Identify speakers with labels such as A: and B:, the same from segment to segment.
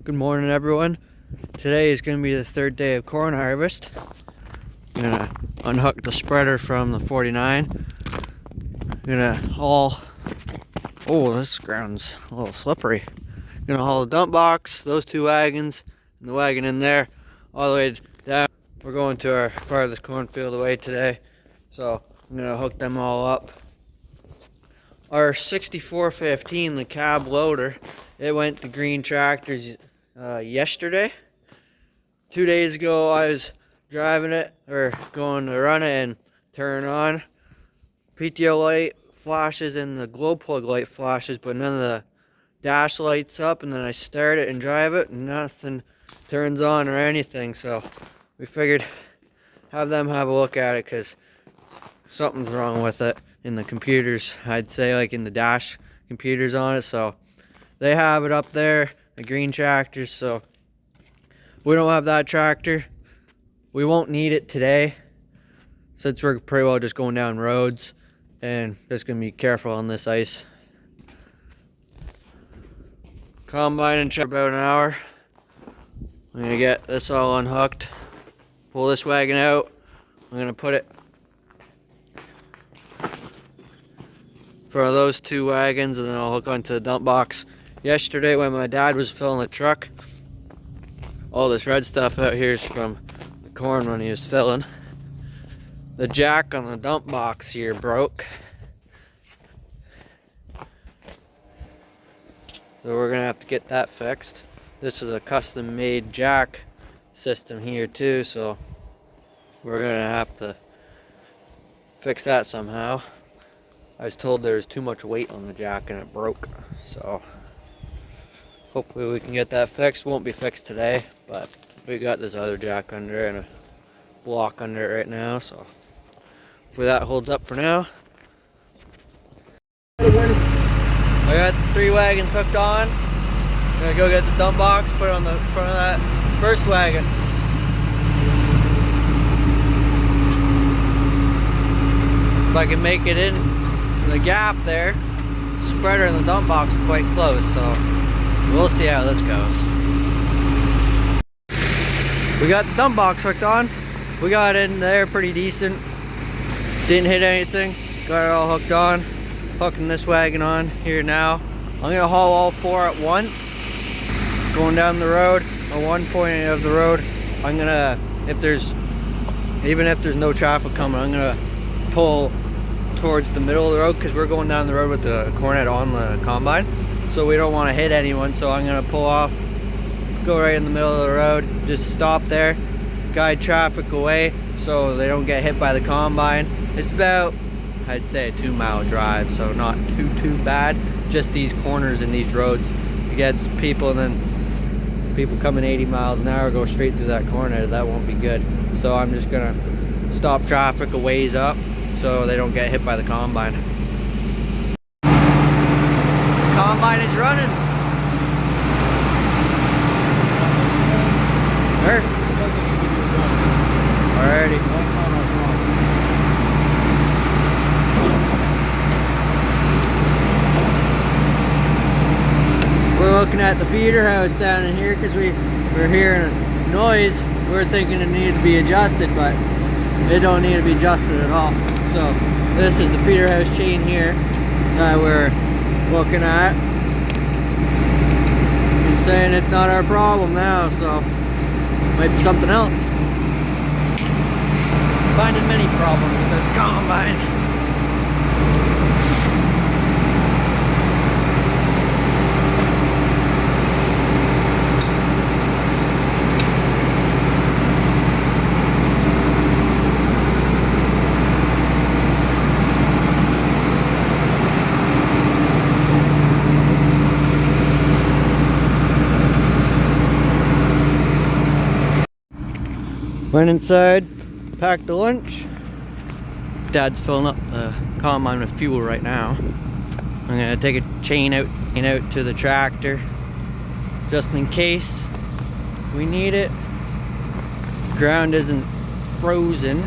A: Good morning, everyone. Today is going to be the third day of corn harvest. I'm going to unhook the spreader from the 49. I'm going to haul, oh, this ground's a little slippery. I'm going to haul the dump box, those two wagons, and the wagon in there, all the way down. We're going to our farthest cornfield away today, so I'm going to hook them all up. Our 6415, the cab loader, it went to Green Tractors yesterday. 2 days ago I was driving it, or going to run it and turn on. PTO light flashes and the glow plug light flashes, but none of the dash lights up, and then I start it and drive it and nothing turns on or anything. So we figured have them have a look at it, because something's wrong with it in the computers, I'd say, like in the dash computers on it. So they have it up there, the Green Tractors. So we don't have that tractor. We won't need it today, since we're pretty well just going down roads and just gonna be careful on this ice. Combine in about an hour. I'm gonna get this all unhooked, pull this wagon out. I'm gonna put it for those two wagons, and then I'll hook onto the dump box. Yesterday when my dad was filling the truck, all this red stuff out here is from the corn when he was filling. The jack on the dump box here broke, so we're gonna have to get that fixed. This is a custom made jack system here too, so we're gonna have to fix that somehow. I was told there was too much weight on the jack and it broke, so hopefully we can get that fixed. Won't be fixed today, but we got this other jack under and a block under it right now, so hopefully that holds up for now. I got the 3 wagons hooked on. I'm gonna go get the dump box, put it on the front of that first wagon. If I can make it in the gap there, the spreader and the dump box are quite close, so we'll see how this goes. We got the dump box hooked on. We got in there pretty decent. Didn't hit anything. Got it all hooked on. Hooking this wagon on here now. I'm gonna haul all 4 at once. Going down the road, on one point of the road, I'm gonna, even if there's no traffic coming, I'm gonna pull towards the middle of the road, because we're going down the road with the corn head on the combine, so we don't want to hit anyone. So I'm gonna pull off, go right in the middle of the road, just stop there, guide traffic away so they don't get hit by the combine. It's about, I'd say, a 2-mile drive, so not too bad. Just these corners in these roads, it gets people, and then people coming 80 miles an hour go straight through that corn head. That won't be good. So I'm just gonna stop traffic a ways up so they don't get hit by the combine. The combine is running. There. Alrighty. We're looking at the feeder house down in here, because we're hearing a noise. We're thinking it needed to be adjusted, but it don't need to be adjusted at all. So this is the feeder house chain here that we're looking at. He's saying it's not our problem now, so might be something else. Finding many problems with this combine. Went inside, packed the lunch. Dad's filling up the combine with fuel right now. I'm gonna take a chain out to the tractor, just in case we need it. Ground isn't frozen,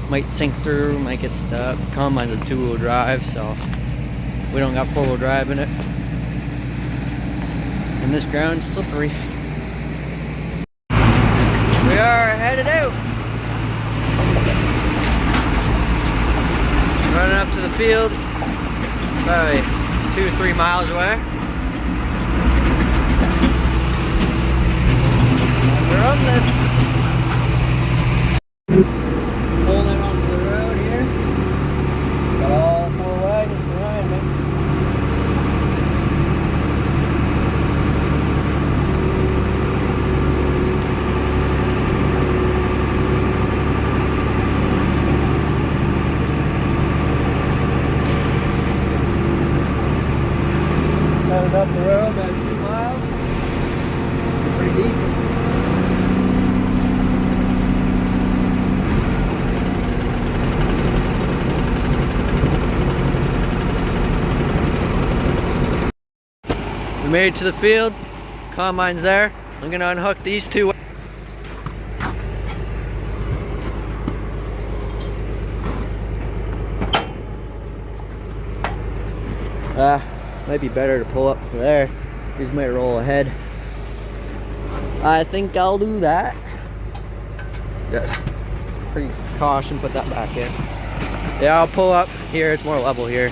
A: might sink through, might get stuck. Combine's a 2-wheel drive, so we don't got 4-wheel drive in it. And this ground's slippery. are headed out. Running up to the field, probably 2 or 3 miles away. We're on this. Pulling onto the road here. Got all 4 wagons behind me. Headed up the road about 2 miles. Pretty decent. We made it to the field. Combine's there. I'm gonna unhook these 2. Might be better to pull up from there. These might roll ahead. I think I'll do that. Just precaution, put that back in. Yeah, I'll pull up here. It's more level here.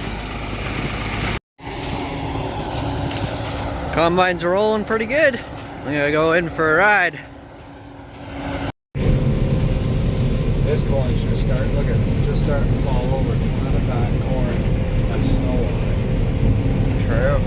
A: Combine's rolling pretty good. I'm gonna go in for a ride.
B: This corn should start, look at it, just starting to fall over. None of that corn has snow on it. True.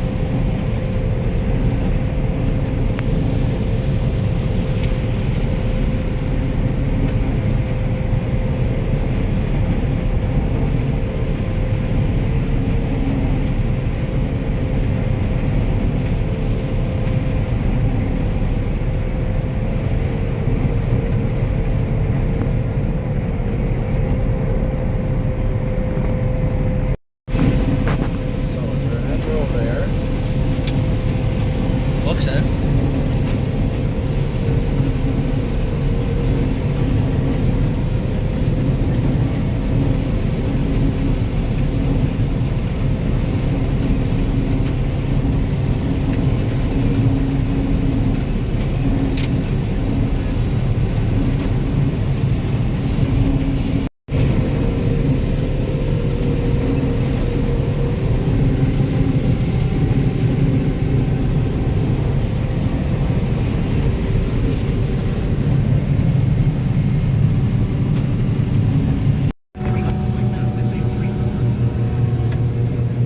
A: Looks it.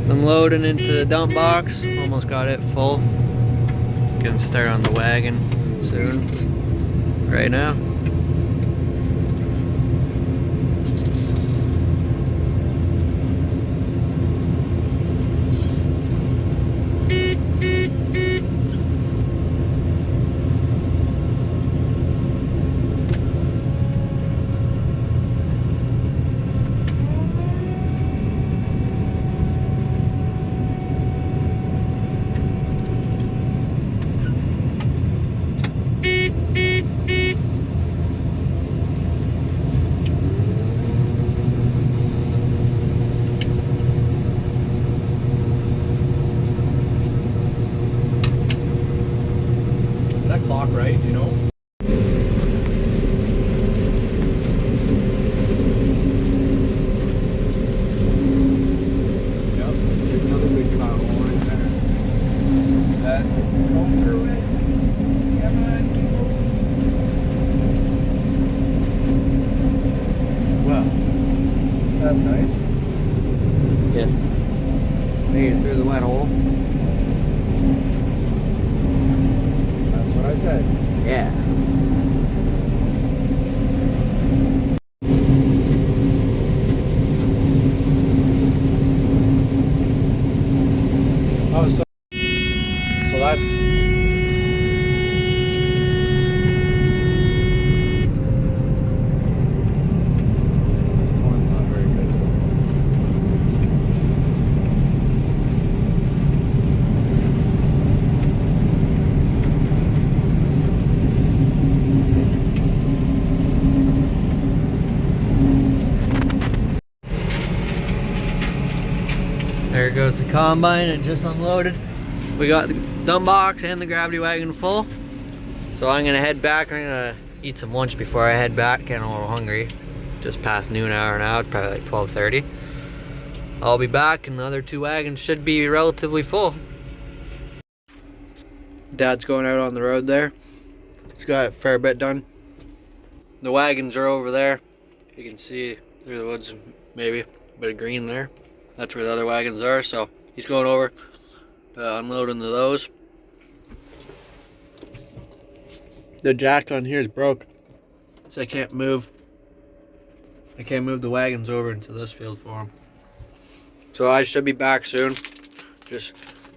A: Unloading into the dump box. Almost got it full. Gonna start on the wagon soon. Right now.
B: Clock right, you know? Yep, there's another big cloud of line there. That go through it. Come on, keep moving. Well, that's nice.
A: Yes. Made it through the wet hole.
B: What I said.
A: Yeah.
B: Oh, so that's this corn's not very good.
A: There goes the combine. It just unloaded. We got the dump box and the gravity wagon full. So I'm gonna head back. I'm gonna eat some lunch before I head back. Getting a little hungry. Just past noon hour now. It's probably like 12:30. I'll be back and the other 2 wagons should be relatively full. Dad's going out on the road there. He's got a fair bit done. The wagons are over there. You can see through the woods, maybe a bit of green there. That's where the other wagons are, so he's going over unloading those. The jack on here is broke, so I can't move the wagons over into this field for him. So I should be back soon. Just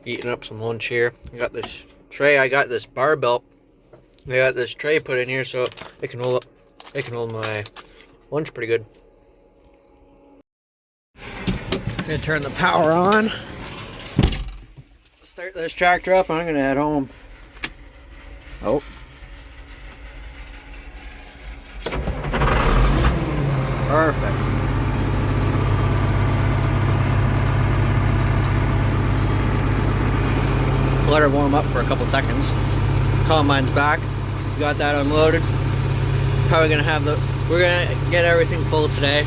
A: eating up some lunch here. I got this tray. I got this barbell. I got this tray put in here so it can hold my lunch pretty good. I'm gonna turn the power on. Start this tractor up and I'm gonna head home. Oh. Perfect. Let her warm up for a couple seconds. Combine's back. Got that unloaded. Probably gonna have we're gonna get everything full today.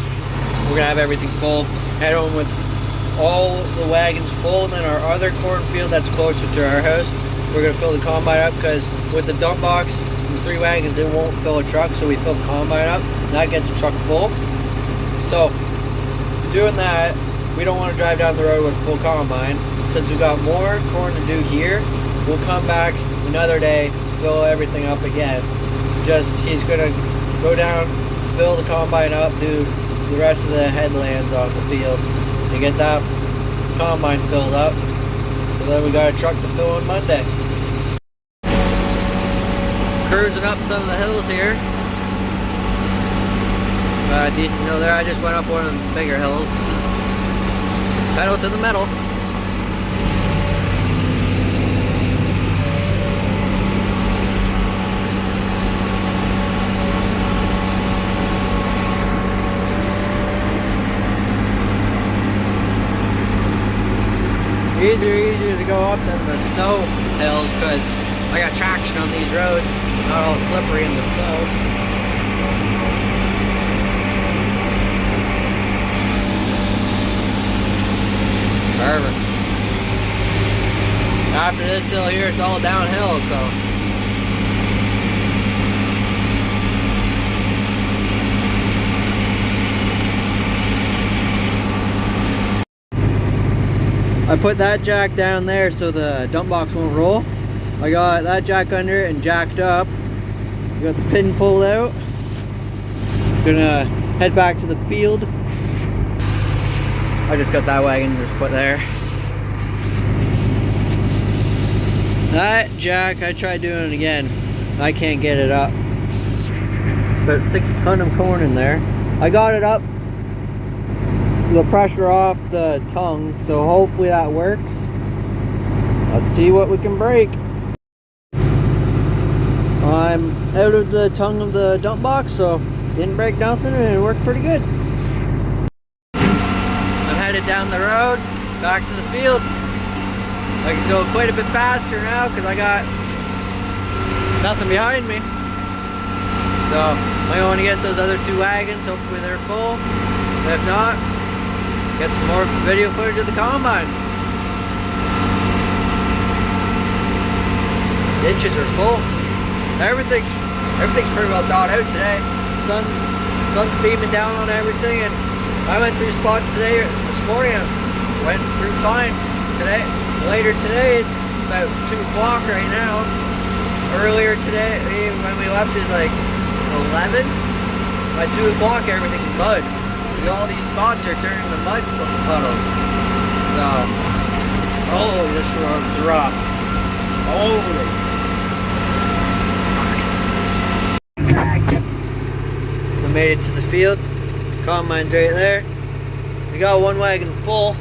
A: We're gonna have everything full. Head home with all the wagons full, and then our other cornfield that's closer to our house, we're gonna fill the combine up, because with the dump box and the 3 wagons, it won't fill a truck, so we fill the combine up. That gets the truck full. So doing that, we don't want to drive down the road with full combine. Since we got more corn to do here, we'll come back another day, fill everything up again. He's gonna go down, fill the combine up, do the rest of the headlands on the field, and get that combine filled up. So then we got a truck to fill on Monday. Cruising up some of the hills here. Decent hill there. I just went up one of the bigger hills. Pedal to the metal. Easier to go up than the snow hills, because I got traction on these roads, not all slippery in the snow. Perfect. After this hill here, it's all downhill, so. I put that jack down there so the dump box won't roll. I got that jack under it and jacked up. Got the pin pulled out. Gonna head back to the field. I just got that wagon just put there. That jack, I tried doing it again. I can't get it up. About 6 tons of corn in there. I got it up, the pressure off the tongue, so hopefully that works. Let's see what we can break. I'm out of the tongue of the dump box, so didn't break nothing and it worked pretty good. I'm headed down the road back to the field. I can go quite a bit faster now because I got nothing behind me. So I'm going to get those other 2 wagons, hopefully they're full. If not, get some more video footage of the combine. Ditches are full. Everything's pretty well thought out today. Sun's beaming down on everything, and I went through spots this morning. I went through fine today. Later today, it's about 2 o'clock right now. Earlier today, when we left, it's like 11. By 2 o'clock, everything's mud. All these spots are turning to mud puddles. So, oh, this road's rough. Holy. We made it to the field. Combine's right there. We got 1 wagon full.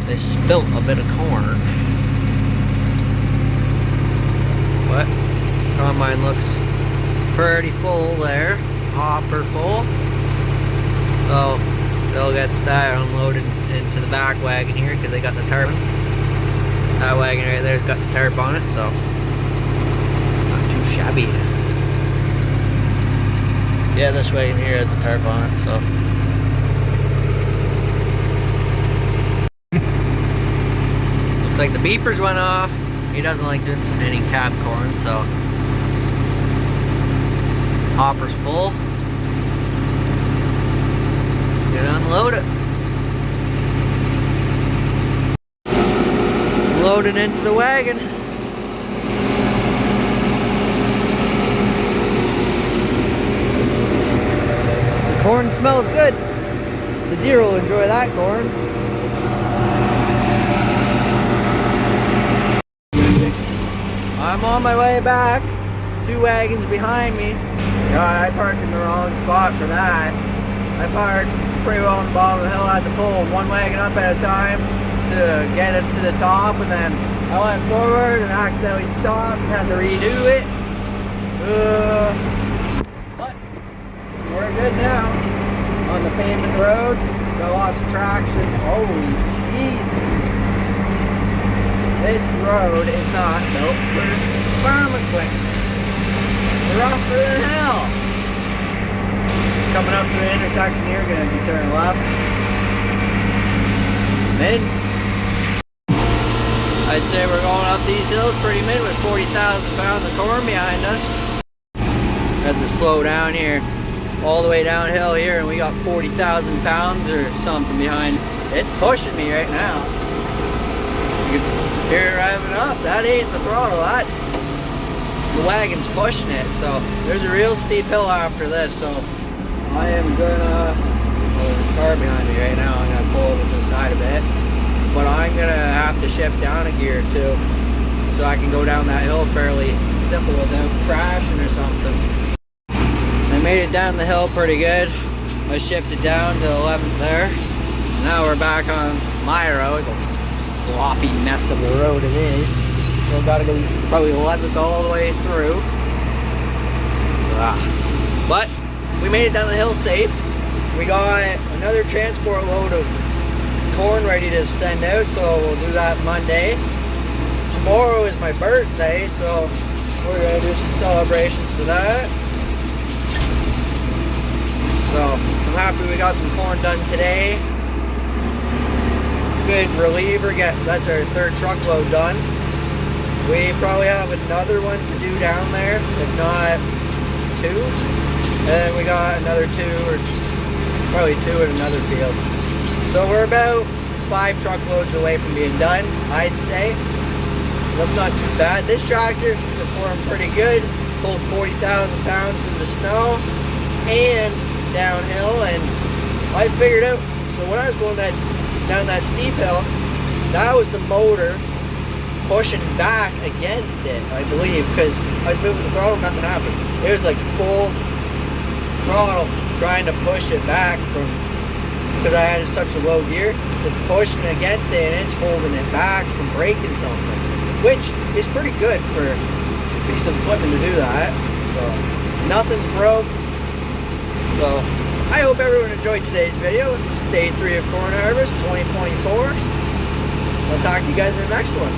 A: They spilt a bit of corn. But combine looks pretty full there. Hopper full. So they'll get that unloaded into the back wagon here because they got the tarp. That wagon right there's got the tarp on it, so not too shabby. Yeah, this wagon here has a tarp on it, so. Looks like the beepers went off. He doesn't like doing some hitting cab corn, so. Hopper's full. Gonna unload it. Loading into the wagon. The corn smells good. The deer will enjoy that corn. I'm on my way back. 2 wagons behind me. God, I parked in the wrong spot for that. I parked pretty well on the bottom of the hill. I had to pull 1 wagon up at a time to get it to the top, and then I went forward and accidentally stopped and had to redo it. But we're good now on the pavement road. Got lots of traction. Holy Jesus. This road is not built for farm equipment. Rougher than hell. Coming up to the intersection here, gonna be turning left. Mid. I'd say we're going up these hills pretty mid with 40,000 pounds of corn behind us. Had to slow down here, all the way downhill here, and we got 40,000 pounds or something behind. It's pushing me right now. You can hear it revving up. That ain't the throttle, that's the wagon's pushing it. So there's a real steep hill after this, so I am gonna, well, there's a car behind me right now. I'm gonna pull over to the side a bit, but I'm gonna have to shift down a gear too, so I can go down that hill fairly simple without crashing or something. I made it down the hill pretty good. I shifted down to 11th there. Now we're back on my road. The sloppy mess of the road it is. Still gotta go probably 11th all the way through. But we made it down the hill safe. We got another transport load of corn ready to send out, so we'll do that Monday. Tomorrow is my birthday, so we're gonna do some celebrations for that. So I'm happy we got some corn done today. Good reliever, that's our 3rd truckload done. We probably have another one to do down there, if not 2. And then we got another 2, or probably 2 in another field. So we're about 5 truckloads away from being done, I'd say. That's not too bad. This tractor performed pretty good. Pulled 40,000 pounds through the snow and downhill, and I figured out, so when I was going down that steep hill, that was the motor pushing back against it, I believe, because I was moving the throttle, nothing happened. It was like full throttle trying to push it back from, because I had such a low gear, it's pushing against it and it's holding it back from breaking something, which is pretty good for a piece of equipment to do that. So nothing's broke. So I hope everyone enjoyed today's video. Day 3 of corn harvest 2024. I'll talk to you guys in the next one.